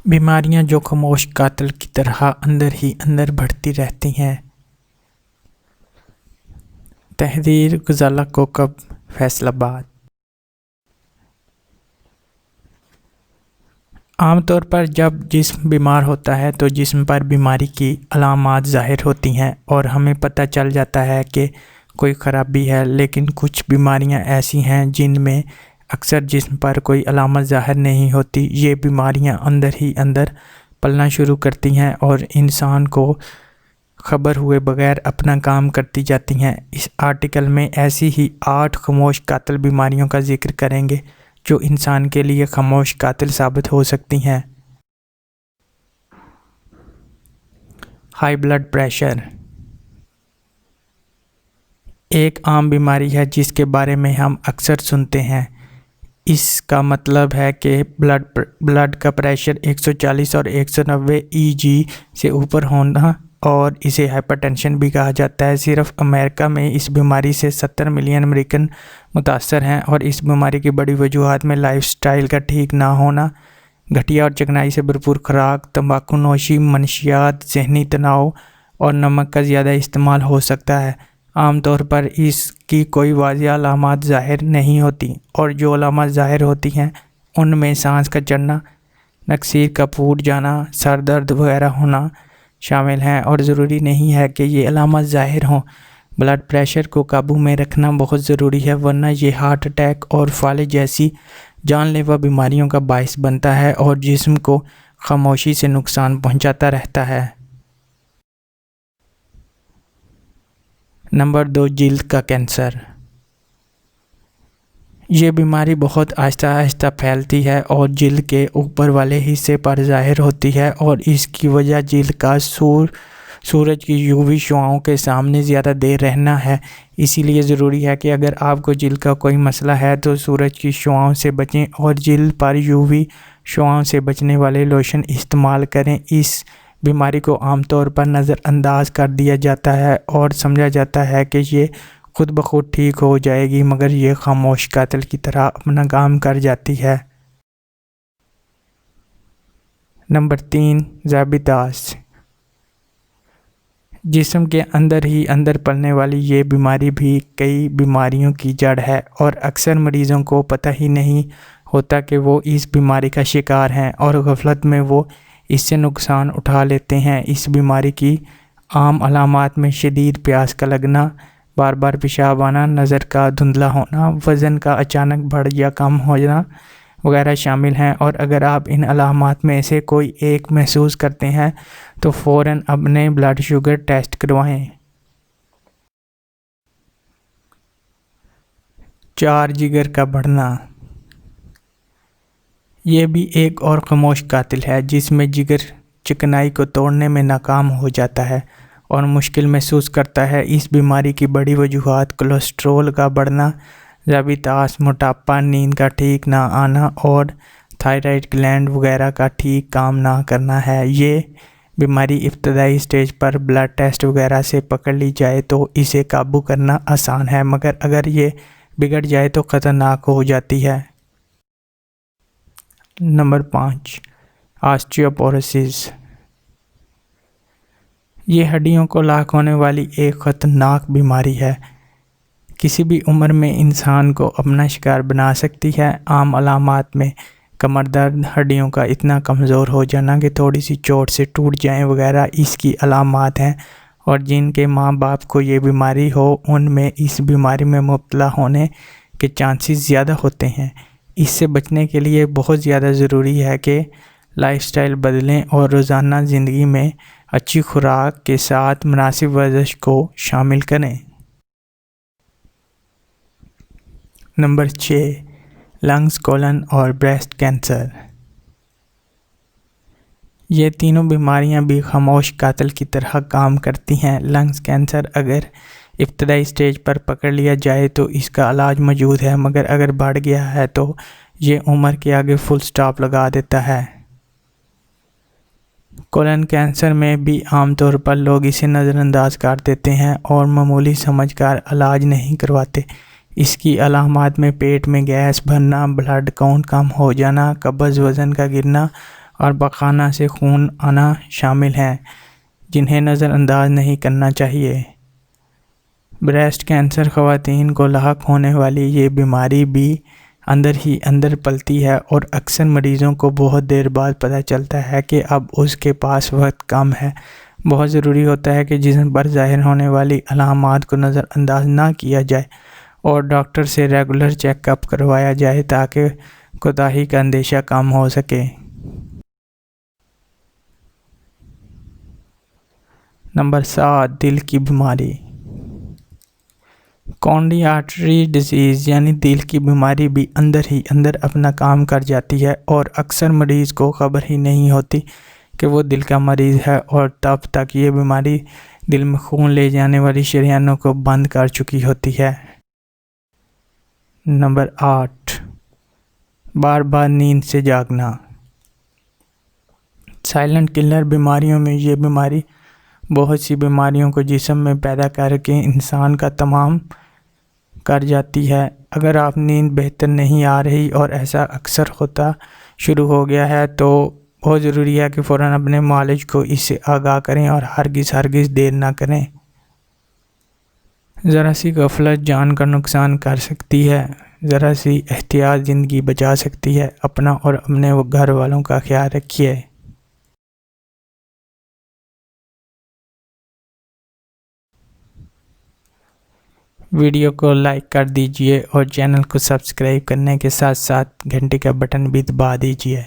بیماریاں جو خاموش قاتل کی طرح اندر ہی اندر بڑھتی رہتی ہیں۔ تحریر غزالہ کوکب، فیصل آباد۔ عام طور پر جب جسم بیمار ہوتا ہے تو جسم پر بیماری کی علامات ظاہر ہوتی ہیں اور ہمیں پتہ چل جاتا ہے کہ کوئی خرابی ہے، لیکن کچھ بیماریاں ایسی ہیں جن میں اکثر جسم پر کوئی علامت ظاہر نہیں ہوتی۔ یہ بیماریاں اندر ہی اندر پلنا شروع کرتی ہیں اور انسان کو خبر ہوئے بغیر اپنا کام کرتی جاتی ہیں۔ اس آرٹیکل میں ایسی ہی 8 خاموش قاتل بیماریوں کا ذکر کریں گے جو انسان کے لیے خاموش قاتل ثابت ہو سکتی ہیں۔ ہائی بلڈ پریشر ایک عام بیماری ہے جس کے بارے میں ہم اکثر سنتے ہیں۔ اس کا مطلب ہے کہ بلڈ کا پریشر 140 اور 190 EG سے اوپر ہونا، اور اسے ہائپر ٹینشن بھی کہا جاتا ہے۔ صرف امریکہ میں اس بیماری سے 70 ملین امریکن متاثر ہیں، اور اس بیماری کی بڑی وجوہات میں لائف سٹائل کا ٹھیک نہ ہونا، گھٹیا اور چکنائی سے بھرپور خوراک، تمباکو نوشی، منشیات، ذہنی تناؤ اور نمک کا زیادہ استعمال ہو سکتا ہے۔ عام طور پر اس کی کوئی واضح علامات ظاہر نہیں ہوتی، اور جو علامات ظاہر ہوتی ہیں ان میں سانس کا چڑھنا، نکسیر کا پھوٹ جانا، سر درد وغیرہ ہونا شامل ہیں، اور ضروری نہیں ہے کہ یہ علامات ظاہر ہوں۔ بلڈ پریشر کو قابو میں رکھنا بہت ضروری ہے، ورنہ یہ ہارٹ اٹیک اور فالج جیسی جان لیوا بیماریوں کا باعث بنتا ہے اور جسم کو خاموشی سے نقصان پہنچاتا رہتا ہے۔ نمبر 2، جلد کا کینسر۔ یہ بیماری بہت آہستہ آہستہ پھیلتی ہے اور جلد کے اوپر والے حصے پر ظاہر ہوتی ہے، اور اس کی وجہ جلد کا سورج کی UV شعاؤں کے سامنے زیادہ دیر رہنا ہے۔ اسی لیے ضروری ہے کہ اگر آپ کو جلد کا کوئی مسئلہ ہے تو سورج کی شعاؤں سے بچیں اور جلد پر UV شعاؤں سے بچنے والے لوشن استعمال کریں۔ اس بیماری کو عام طور پر نظر انداز کر دیا جاتا ہے اور سمجھا جاتا ہے کہ یہ خود بخود ٹھیک ہو جائے گی، مگر یہ خاموش قاتل کی طرح اپنا کام کر جاتی ہے۔ نمبر 3، ذیابیطس۔ جسم کے اندر ہی اندر پلنے والی یہ بیماری بھی کئی بیماریوں کی جڑ ہے، اور اکثر مریضوں کو پتہ ہی نہیں ہوتا کہ وہ اس بیماری کا شکار ہیں، اور غفلت میں وہ اس سے نقصان اٹھا لیتے ہیں۔ اس بیماری کی عام علامات میں شدید پیاس کا لگنا، بار بار پیشاب آنا، نظر کا دھندلا ہونا، وزن کا اچانک بڑھ یا کم ہونا وغیرہ شامل ہیں، اور اگر آپ ان علامات میں سے کوئی ایک محسوس کرتے ہیں تو فوراً اپنے بلڈ شوگر ٹیسٹ کروائیں۔ 4، جگر کا بڑھنا۔ یہ بھی ایک اور خاموش قاتل ہے جس میں جگر چکنائی کو توڑنے میں ناکام ہو جاتا ہے اور مشکل محسوس کرتا ہے۔ اس بیماری کی بڑی وجوہات کولیسٹرول کا بڑھنا، ذیابیطس، موٹاپا، نیند کا ٹھیک نہ آنا اور تھائرائیڈ گلینڈ وغیرہ کا ٹھیک کام نہ کرنا ہے۔ یہ بیماری ابتدائی سٹیج پر بلڈ ٹیسٹ وغیرہ سے پکڑ لی جائے تو اسے قابو کرنا آسان ہے، مگر اگر یہ بگڑ جائے تو خطرناک ہو جاتی ہے۔ نمبر 5، آسٹیوپوروسس۔ یہ ہڈیوں کو لاک ہونے والی ایک خطرناک بیماری ہے۔ کسی بھی عمر میں انسان کو اپنا شکار بنا سکتی ہے۔ عام علامات میں کمر درد، ہڈیوں کا اتنا کمزور ہو جانا کہ تھوڑی سی چوٹ سے ٹوٹ جائیں وغیرہ اس کی علامات ہیں، اور جن کے ماں باپ کو یہ بیماری ہو ان میں اس بیماری میں مبتلا ہونے کے چانسز زیادہ ہوتے ہیں۔ اس سے بچنے کے لیے بہت زیادہ ضروری ہے کہ لائف سٹائل بدلیں اور روزانہ زندگی میں اچھی خوراک کے ساتھ مناسب ورزش کو شامل کریں۔ نمبر 6، لنگز، کولن اور بریسٹ کینسر۔ یہ تینوں بیماریاں بھی خاموش قاتل کی طرح کام کرتی ہیں۔ لنگز کینسر اگر ابتدائی سٹیج پر پکڑ لیا جائے تو اس کا علاج موجود ہے، مگر اگر بڑھ گیا ہے تو یہ عمر کے آگے فل سٹاپ لگا دیتا ہے۔ کولن کینسر میں بھی عام طور پر لوگ اسے نظر انداز کر دیتے ہیں اور معمولی سمجھ کر علاج نہیں کرواتے۔ اس کی علامات میں پیٹ میں گیس بھرنا، بلڈ کاؤنٹ کم ہو جانا، قبض، وزن کا گرنا اور پخانہ سے خون آنا شامل ہیں، جنہیں نظر انداز نہیں کرنا چاہیے۔ بریسٹ کینسر خواتین کو لاحق ہونے والی یہ بیماری بھی اندر ہی اندر پلتی ہے اور اکثر مریضوں کو بہت دیر بعد پتہ چلتا ہے کہ اب اس کے پاس وقت کم ہے۔ بہت ضروری ہوتا ہے کہ جسم پر ظاہر ہونے والی علامات کو نظر انداز نہ کیا جائے اور ڈاکٹر سے ریگولر چیک اپ کروایا جائے تاکہ کوتاہی کا اندیشہ کم ہو سکے۔ نمبر 7، دل کی بیماری۔ کورونری آرٹری ڈیزیز یعنی دل کی بیماری بھی اندر ہی اندر اپنا کام کر جاتی ہے اور اکثر مریض کو خبر ہی نہیں ہوتی کہ وہ دل کا مریض ہے، اور تب تک یہ بیماری دل میں خون لے جانے والی شریانوں کو بند کر چکی ہوتی ہے۔ نمبر 8، بار بار نیند سے جاگنا۔ سائلنٹ کلر بیماریوں میں یہ بیماری بہت سی بیماریوں کو جسم میں پیدا کر کے انسان کا تمام کر جاتی ہے۔ اگر آپ نیند بہتر نہیں آ رہی اور ایسا اکثر ہوتا شروع ہو گیا ہے تو بہت ضروری ہے کہ فوراً اپنے معالج کو اس سے آگاہ کریں اور ہرگز دیر نہ کریں۔ ذرا سی غفلت جان کا نقصان کر سکتی ہے، ذرا سی احتیاط زندگی بچا سکتی ہے۔ اپنا اور اپنے گھر والوں کا خیال رکھیے۔ ویڈیو کو لائک کر دیجئے اور چینل کو سبسکرائب کرنے کے ساتھ ساتھ گھنٹی کا بٹن بھی دبا دیجئے۔